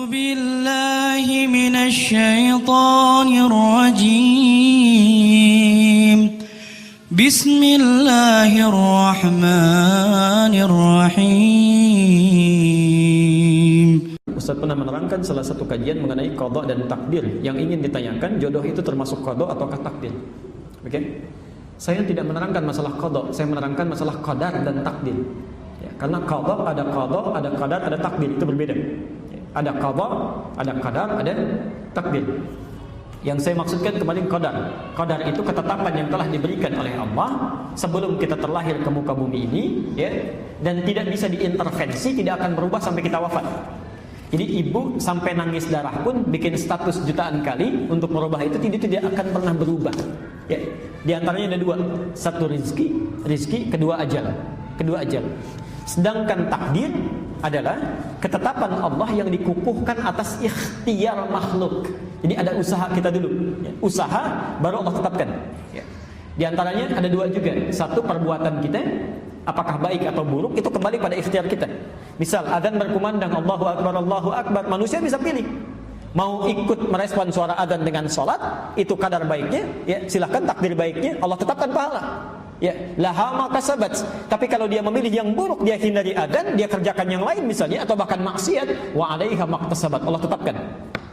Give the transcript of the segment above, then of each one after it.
بالله من الشيطان الرجيم بسم الله الرحمن الرحيم. Ustaz pernah menerangkan salah satu kajian mengenai qada dan takdir. Yang ingin ditanyakan, jodoh itu termasuk qada ataukah takdir? Oke? Saya tidak menerangkan masalah qada, saya menerangkan masalah qadar dan takdir. Ya, karena qada, ada qadar, ada takdir, itu berbeda. Ya, ada qada, ada qadar, ada takdir. Yang saya maksudkan kemarin qadar. Qadar itu ketetapan yang telah diberikan oleh Allah sebelum kita terlahir ke muka bumi ini, ya, dan tidak bisa diintervensi, tidak akan berubah sampai kita wafat. Jadi ibu sampai nangis darah pun bikin status jutaan kali untuk merubah itu tidak akan pernah berubah. Ya, di antaranya ada dua, satu rizki, kedua ajal. Sedangkan takdir adalah ketetapan Allah yang dikukuhkan atas ikhtiar makhluk. Jadi ada usaha kita dulu, ya, usaha baru Allah tetapkan. Ya. Di antaranya ada dua juga, satu perbuatan kita, apakah baik atau buruk itu kembali pada ikhtiar kita. Misal adzan berkumandang Allahu Akbar, manusia bisa pilih mau ikut merespon suara adzan dengan salat, itu kadar baiknya, ya silahkan, takdir baiknya Allah tetapkan pahala. Ya, laha ma kasabat. Tapi kalau dia memilih yang buruk, dia hindari adzan, dia kerjakan yang lain misalnya, atau bahkan maksiat, wa 'alaiha maktasabat, Allah tetapkan.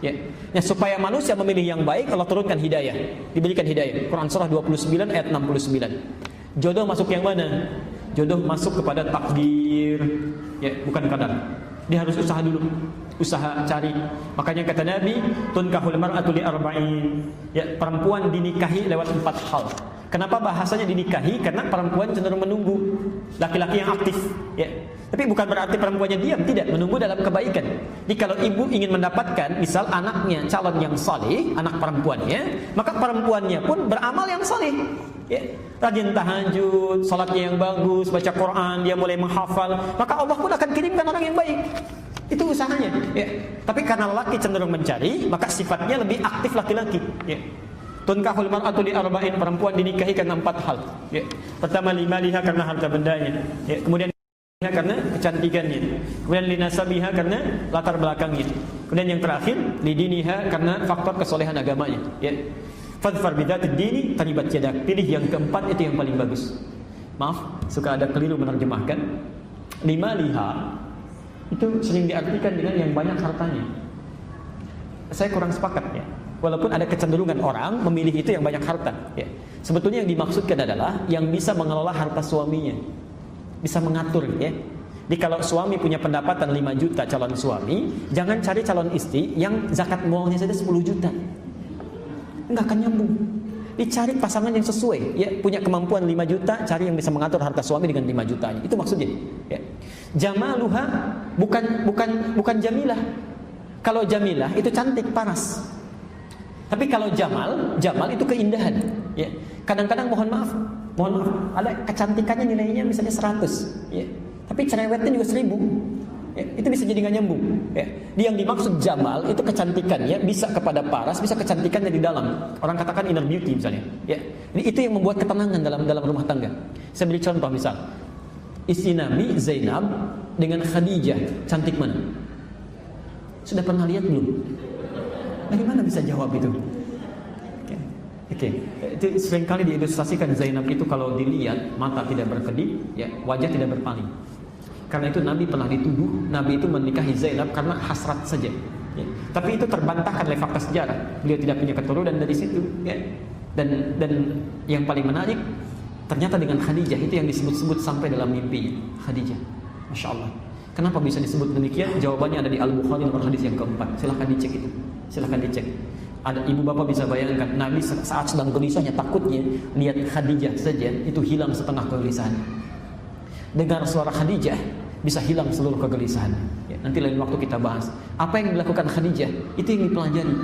Ya. Ya, supaya manusia memilih yang baik, Allah turunkan hidayah, diberikan hidayah. Quran surah 29 ayat 69. Jodoh masuk yang mana? Jodoh masuk kepada takdir, ya, bukan qadar. Dia harus usaha dulu, usaha cari. Makanya kata Nabi, tunkahul mar'atu li arba'in. Ya, perempuan dinikahi lewat 4 hal. Kenapa bahasanya dinikahi? Karena perempuan cenderung menunggu laki-laki yang aktif, ya. Tapi bukan berarti perempuannya diam, tidak, menunggu dalam kebaikan. Jadi kalau ibu ingin mendapatkan misal anaknya calon yang saleh, anak perempuannya, maka perempuannya pun beramal yang saleh. Ya, rajin tahajud, salatnya yang bagus, baca Quran, dia mulai menghafal, maka Allah pun akan kirimkan orang yang baik. Itu usahanya, ya. Tapi karena laki cenderung mencari, maka sifatnya lebih aktif laki-laki, ya. Tunkahul mar'atu li arba'in, perempuan dinikahi karena 4 hal. Ya. Pertama, limaliha, karena harta bendanya. Ya. Kemudian karena kecantikannya. Kemudian linasabiha, karena latar belakangnya. Kemudian yang terakhir, lidiniha, karena faktor kesolehan agamanya. Ya. Fadfar bidzatid dini taribat yadak. Pilih yang keempat, itu yang paling bagus. Maaf, suka ada keliru menerjemahkan. Limaliha itu sering diartikan dengan yang banyak hartanya. Saya kurang sepakat, ya. Walaupun ada kecenderungan orang memilih itu yang banyak harta, ya. Sebetulnya yang dimaksudkan adalah yang bisa mengelola harta suaminya, bisa mengatur, ya. Jadi kalau suami punya pendapatan 5 juta calon suami, jangan cari calon istri yang zakat mualnya saja 10 juta. Enggak akan nyambung. Dicari pasangan yang sesuai, ya, punya kemampuan 5 juta, cari yang bisa mengatur harta suami dengan 5 jutanya. Itu maksudnya, ya. Jamaluha bukan jamilah. Kalau jamilah itu cantik, paras. Tapi kalau jamal itu keindahan, ya. Kadang-kadang mohon maaf, ada kecantikannya nilainya misalnya 100, ya. Tapi cerewetnya juga 1000. Ya, itu bisa jadi nggak nyambung, ya. Yang dimaksud jamal itu kecantikannya bisa kepada paras, bisa kecantikannya di dalam. Orang katakan inner beauty misalnya, ya. Ini itu yang membuat ketenangan dalam rumah tangga. Saya beri contoh, misal istri Nabi Zainab dengan Khadijah, cantik mana? Sudah pernah lihat belum? Bagaimana bisa jawab itu? Oke. Itu seringkali diilustrasikan Zainab itu kalau dilihat mata tidak berkedip, ya, wajah tidak berpaling. Karena itu Nabi pernah dituduh, Nabi itu menikahi Zainab karena hasrat saja, ya. Tapi itu terbantahkan oleh fakta sejarah. Beliau tidak punya keturunan dari situ, ya. Dan yang paling menarik, ternyata dengan Khadijah itu yang disebut-sebut sampai dalam mimpi Khadijah. Masya Allah. Kenapa bisa disebut demikian? Jawabannya ada di Al-Bukhari nomor hadis yang keempat. Silahkan dicek itu. Silahkan dicek. Ada ibu bapak bisa bayangkan, Nabi saat sedang gelisahnya, takutnya lihat Khadijah saja itu hilang setengah kegelisahannya. Dengar suara Khadijah bisa hilang seluruh kegelisahannya. Ya, nanti lain waktu kita bahas apa yang dilakukan Khadijah, itu yang dipelajari.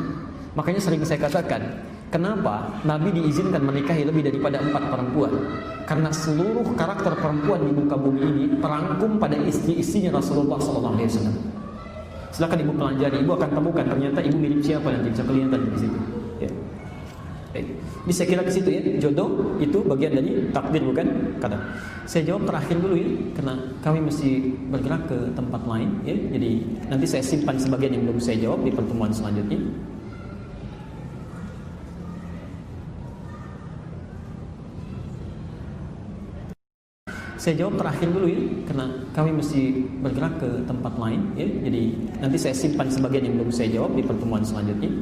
Makanya sering saya katakan, kenapa Nabi diizinkan menikahi lebih daripada 4 perempuan? Karena seluruh karakter perempuan di muka bumi ini terangkum pada istri-istrinya Rasulullah SAW. Silakan ibu pelajari, ibu akan temukan ternyata ibu mirip siapa, nanti bisa kelihatan di situ. Ya. Baik. Jadi saya kira ke situ ya, jodoh itu bagian dari takdir bukan kadar. Saya jawab terakhir dulu ya, karena kami mesti bergerak ke tempat lain ya. Jadi nanti saya simpan sebagian yang belum saya jawab di pertemuan selanjutnya. Saya jawab terakhir dulu ya, karena kami mesti bergerak ke tempat lain ya. Jadi nanti saya simpan sebagian yang belum saya jawab di pertemuan selanjutnya.